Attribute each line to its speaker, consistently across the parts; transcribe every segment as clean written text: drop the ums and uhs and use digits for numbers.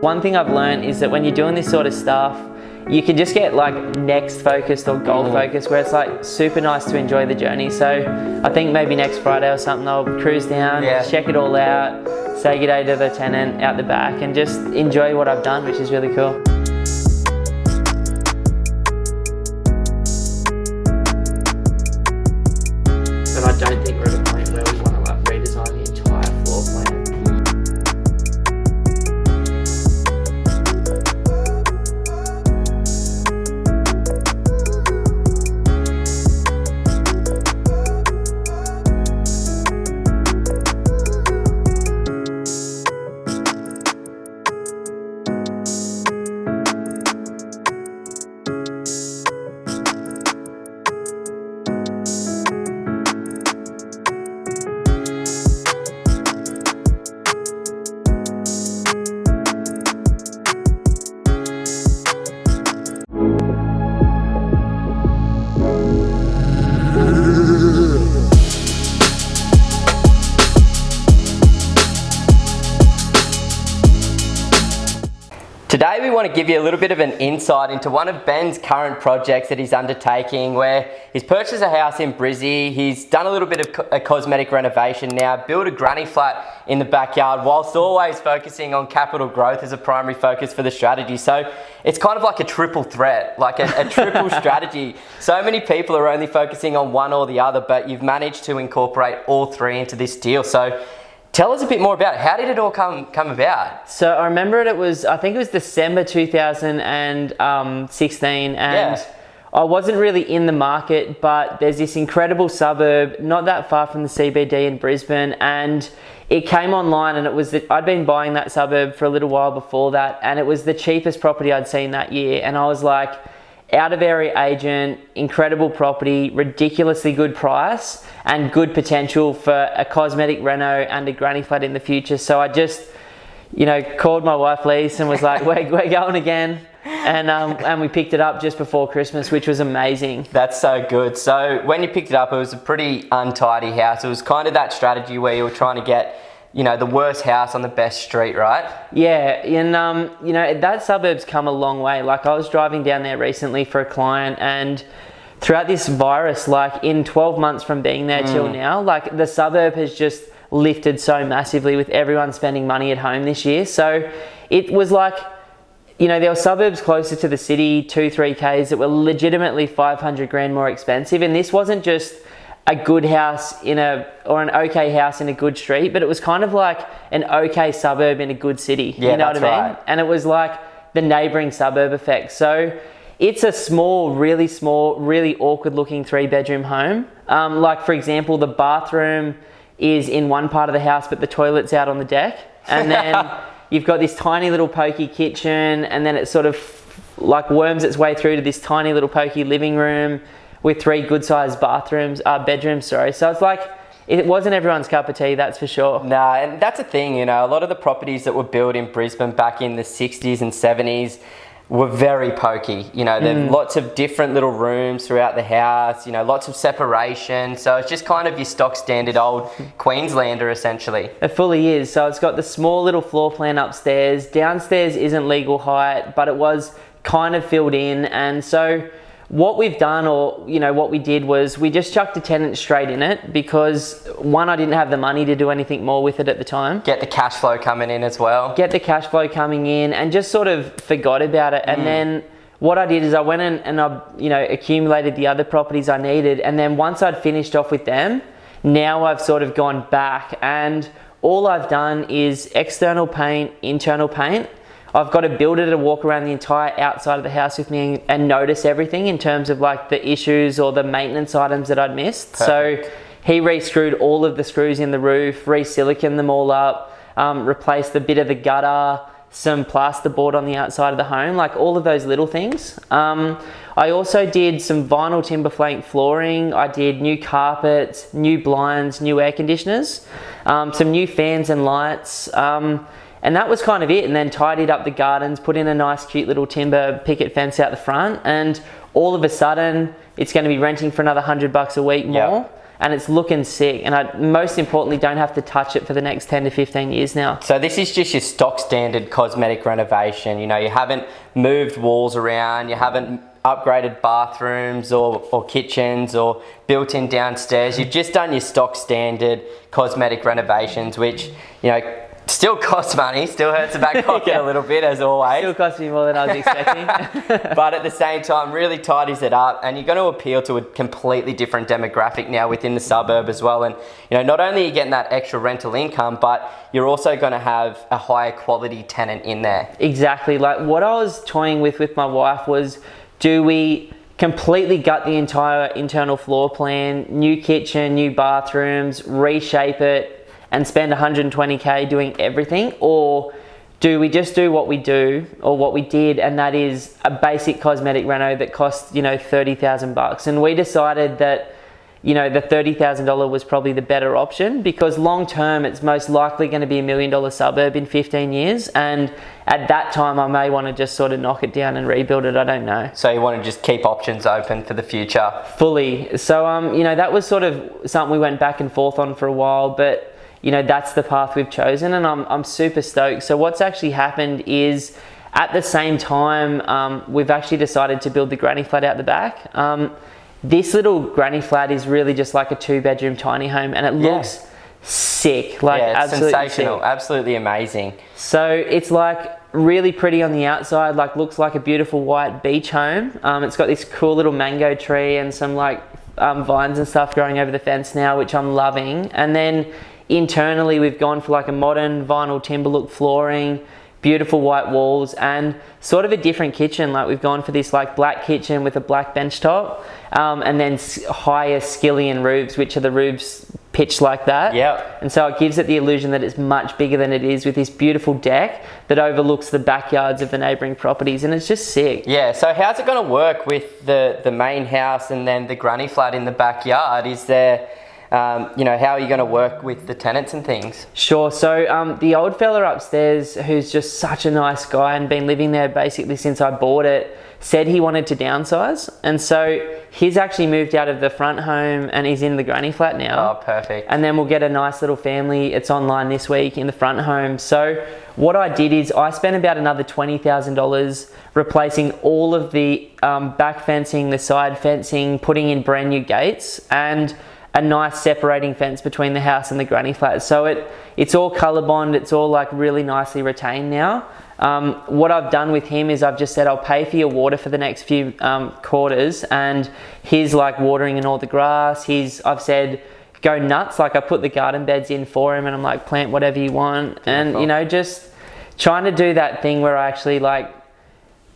Speaker 1: One thing I've learned is that when you're doing this sort of stuff, you can just get like next focused or goal focused, where it's like super nice to enjoy the journey. So I think maybe next Friday or something I'll cruise down, check it all out, say good day to the tenant out the back, and just enjoy what I've done, which is really cool. But I don't think we're at a point where we want to like redesign the entire floor plan. Today we want to give you a little bit of an insight into one of Ben's current projects that he's undertaking, where he's purchased a house in Brisbane, he's done a little bit of a cosmetic renovation now, built a granny flat in the backyard whilst always focusing on capital growth as a primary focus for the strategy. So it's kind of like a triple threat, like a triple strategy. So many people are only focusing on one or the other, but you've managed to incorporate all three into this deal. So tell us a bit more about it. How did it all come about? So I remember I think it was December 2016, and I wasn't really in the market, but there's this incredible suburb not that far from the CBD in Brisbane, and it came online, and I'd been buying that suburb for a little while before that, and it was the cheapest property I'd seen that year, and I was like, out of area agent, incredible property, ridiculously good price, and good potential for a cosmetic reno and a granny flat in the future. So I just, called my wife Lise and was like, we're going again. And we picked it up just before Christmas, which was amazing. That's so good. So when you picked it up, it was a pretty untidy house. It was kind of that strategy where you were trying to get the worst house on the best street, right? Yeah, and that suburb's come a long way. Like, I was driving down there recently for a client, and throughout this virus, like in 12 months from being there till now, like the suburb has just lifted so massively with everyone spending money at home this year. So it was like, there were suburbs closer to the city, 2-3 Ks, that were legitimately 500 grand more expensive. And this wasn't just a good house or an okay house in a good street, but it was kind of like an okay suburb in a good city. Yeah, you know what I mean? Right. And it was like the neighbouring suburb effect. So it's a small, really awkward looking 3-bedroom home. Like, for example, the bathroom is in one part of the house, but the toilet's out on the deck. And then you've got this tiny little pokey kitchen, and then it sort of like worms its way through to this tiny little pokey living room with 3 good-sized bedrooms. So it's like, it wasn't everyone's cup of tea, that's for sure. No, and that's a thing, a lot of the properties that were built in Brisbane back in the 60s and 70s were very pokey. There's lots of different little rooms throughout the house, lots of separation. So it's just kind of your stock standard old Queenslander, essentially. It fully is. So it's got the small little floor plan upstairs. Downstairs isn't legal height, but it was kind of filled in. And so what we've done, or what we did, was we just chucked a tenant straight in it, because one, I didn't have the money to do anything more with it at the time. Get the cash flow coming in as well. Get the cash flow coming in, and just sort of forgot about it. And then what I did is I went and I accumulated the other properties I needed, and then once I'd finished off with them, now I've sort of gone back, and all I've done is external paint, internal paint. I've got a builder to walk around the entire outside of the house with me and notice everything in terms of like the issues or the maintenance items that I'd missed. Perfect. So he re-screwed all of the screws in the roof, re-siliconed them all up, replaced a bit of the gutter, some plasterboard on the outside of the home, like all of those little things. I also did some vinyl timber flank flooring. I did new carpets, new blinds, new air conditioners, some new fans and lights. And that was kind of it. And then tidied up the gardens, put in a nice cute little timber picket fence out the front, and all of a sudden it's going to be renting for another $100 a week more. and it's looking sick. And I, most importantly, don't have to touch it for the next 10 to 15 years now.
Speaker 2: So this is just your stock standard cosmetic renovation. You know, you haven't moved walls around, you haven't upgraded bathrooms or kitchens or built in downstairs. You've just done your stock standard cosmetic renovations, which, you know, still costs money, still hurts the back pocket a little bit, as always.
Speaker 1: Still costs me more than I was expecting.
Speaker 2: But at the same time, really tidies it up, and you're going to appeal to a completely different demographic now within the suburb as well. And, you know, not only are you getting that extra rental income, but you're also going to have a higher quality tenant in there.
Speaker 1: Exactly. Like what I was toying with my wife was, do we completely gut the entire internal floor plan, new kitchen, new bathrooms, reshape it, and spend 120k doing everything? Or do we just do what we do, or what we did, and that is a basic cosmetic reno that costs, you know, $30,000? And we decided that, you know, the $30,000 was probably the better option, because long term it's most likely going to be $1 million suburb in 15 years, and at that time I may want to just sort of knock it down and rebuild it. I don't know.
Speaker 2: So you want to just keep options open for the future?
Speaker 1: Fully. So you know, that was sort of something we went back and forth on for a while, but you know, that's the path we've chosen, and I'm super stoked. So what's actually happened is, at the same time, we've actually decided to build the granny flat out the back. This little granny flat is really just like a 2-bedroom tiny home, and it looks sick. Like,
Speaker 2: it's
Speaker 1: absolutely
Speaker 2: sensational,
Speaker 1: sick.
Speaker 2: absolutely amazing.
Speaker 1: So it's like really pretty on the outside, like looks like a beautiful white beach home. It's got this cool little mango tree and some like vines and stuff growing over the fence now, which I'm loving. And then internally we've gone for like a modern vinyl timber look flooring, beautiful white walls, and sort of a different kitchen. Like we've gone for this like black kitchen with a black bench top, and then higher skillion roofs, which are the roofs pitched like that.
Speaker 2: Yep.
Speaker 1: And so it gives it the illusion that it's much bigger than it is, with this beautiful deck that overlooks the backyards of the neighbouring properties, and it's just sick.
Speaker 2: Yeah, so how's it going to work with the main house and then the granny flat in the backyard? Is there, you know, how are you going to work with the tenants and things?
Speaker 1: Sure. So the old fella upstairs, who's just such a nice guy and been living there basically since I bought it, said he wanted to downsize, and so he's actually moved out of the front home and he's in the granny flat now.
Speaker 2: Oh, perfect.
Speaker 1: And then we'll get a nice little family. It's online this week in the front home. So what I did is I spent about another $20,000 replacing all of the back fencing, the side fencing, putting in brand new gates, and a nice separating fence between the house and the granny flat. So it's all colour bond, it's all like really nicely retained now. What I've done with him is I've just said, I'll pay for your water for the next few quarters, and he's like watering in all the grass. I've said, go nuts. Like I put the garden beds in for him, and I'm like, plant whatever you want. And you know, just trying to do that thing where I actually like,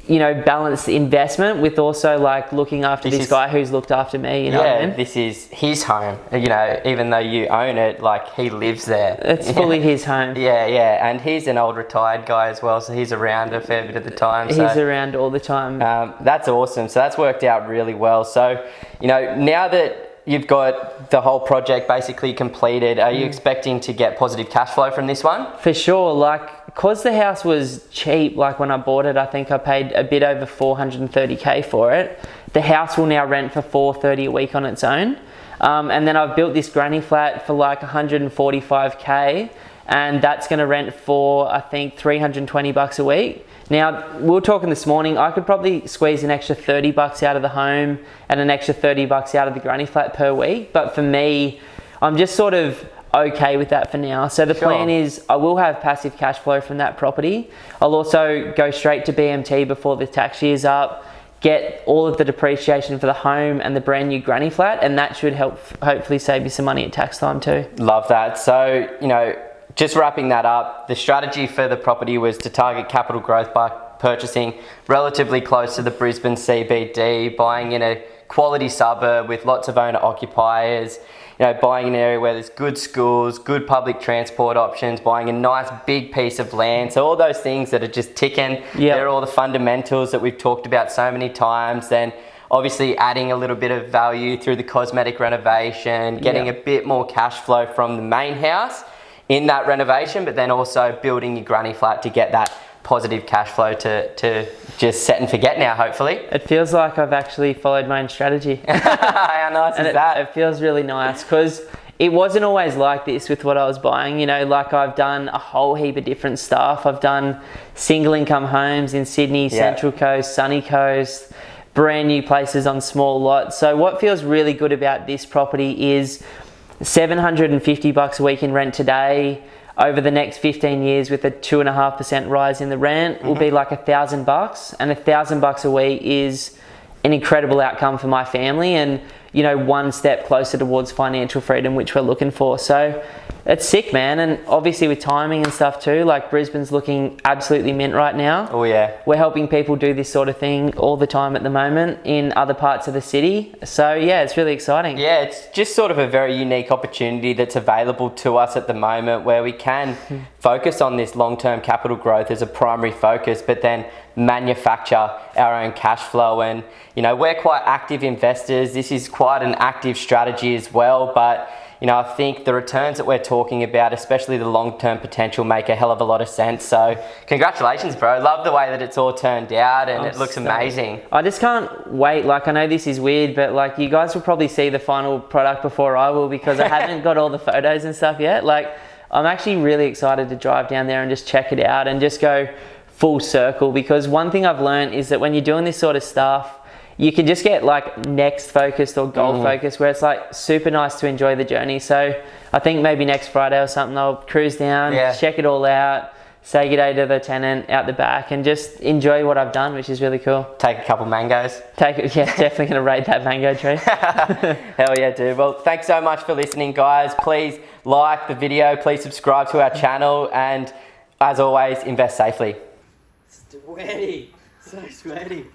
Speaker 1: you know, balance the investment with also like looking after this guy who's looked after me, you know what I mean?
Speaker 2: This is his home, you know, even though you own it, like he lives there.
Speaker 1: It's fully his home.
Speaker 2: Yeah, and he's an old retired guy as well, so he's around a fair bit of the time.
Speaker 1: He's around all the time.
Speaker 2: That's awesome, so that's worked out really well. So, you know, now that you've got the whole project basically completed, are you expecting to get positive cash flow from this one?
Speaker 1: For sure, like, because the house was cheap, like when I bought it, I think I paid a bit over 430k for it. The house will now rent for $430 a week on its own. And then I've built this granny flat for like 145k, and that's going to rent for, I think, $320 a week. Now, we were talking this morning, I could probably squeeze an extra $30 out of the home and an extra $30 out of the granny flat per week. But for me, I'm just sort of okay with that for now. So the plan is I will have passive cash flow from that property. I'll also go straight to BMT before the tax year's up, get all of the depreciation for the home and the brand new granny flat, and that should help hopefully save you some money at tax time too.
Speaker 2: Love that. So, you know, just wrapping that up, the strategy for the property was to target capital growth by purchasing relatively close to the Brisbane CBD, buying in a quality suburb with lots of owner occupiers, you know, buying an area where there's good schools, good public transport options, buying a nice big piece of land. So all those things that are just ticking, they're all the fundamentals that we've talked about so many times. Then obviously adding a little bit of value through the cosmetic renovation, getting a bit more cash flow from the main house in that renovation, but then also building your granny flat to get that positive cash flow to just set and forget now, hopefully.
Speaker 1: It feels like I've actually followed my own strategy.
Speaker 2: How nice is that?
Speaker 1: It feels really nice because it wasn't always like this with what I was buying. You know, like I've done a whole heap of different stuff. I've done single income homes in Sydney, Central Coast, Sunny Coast, brand new places on small lots. So what feels really good about this property is $750 a week in rent today. Over the next 15 years with a 2.5% rise in the rent will be like $1,000, and $1,000 a week is an incredible outcome for my family, and you know, one step closer towards financial freedom, which we're looking for. So it's sick, man. And obviously with timing and stuff too, like Brisbane's looking absolutely mint right now.
Speaker 2: Oh yeah.
Speaker 1: We're helping people do this sort of thing all the time at the moment in other parts of the city. So yeah, it's really exciting.
Speaker 2: Yeah, it's just sort of a very unique opportunity that's available to us at the moment, where we can focus on this long-term capital growth as a primary focus, but then manufacture our own cash flow. And you know, we're quite active investors. This is quite an active strategy as well, but you know, I think the returns that we're talking about, especially the long-term potential, make a hell of a lot of sense. So congratulations, bro. Love the way that it's all turned out, and it looks amazing.
Speaker 1: I just can't wait. Like, I know this is weird, but like, you guys will probably see the final product before I will, because I haven't got all the photos and stuff yet. Like, I'm actually really excited to drive down there and just check it out and just go full circle, because one thing I've learned is that when you're doing this sort of stuff, you can just get like next focused or goal focused, where it's like super nice to enjoy the journey. So I think maybe next Friday or something, I'll cruise down, check it all out, say good day to the tenant out the back, and just enjoy what I've done, which is really cool.
Speaker 2: Take a couple mangoes.
Speaker 1: Definitely gonna raid that mango tree.
Speaker 2: Hell yeah, dude. Well, thanks so much for listening, guys. Please like the video, please subscribe to our channel, and as always, invest safely.
Speaker 1: Sweaty, so sweaty.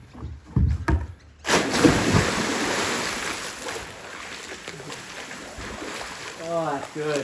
Speaker 1: Oh, that's good.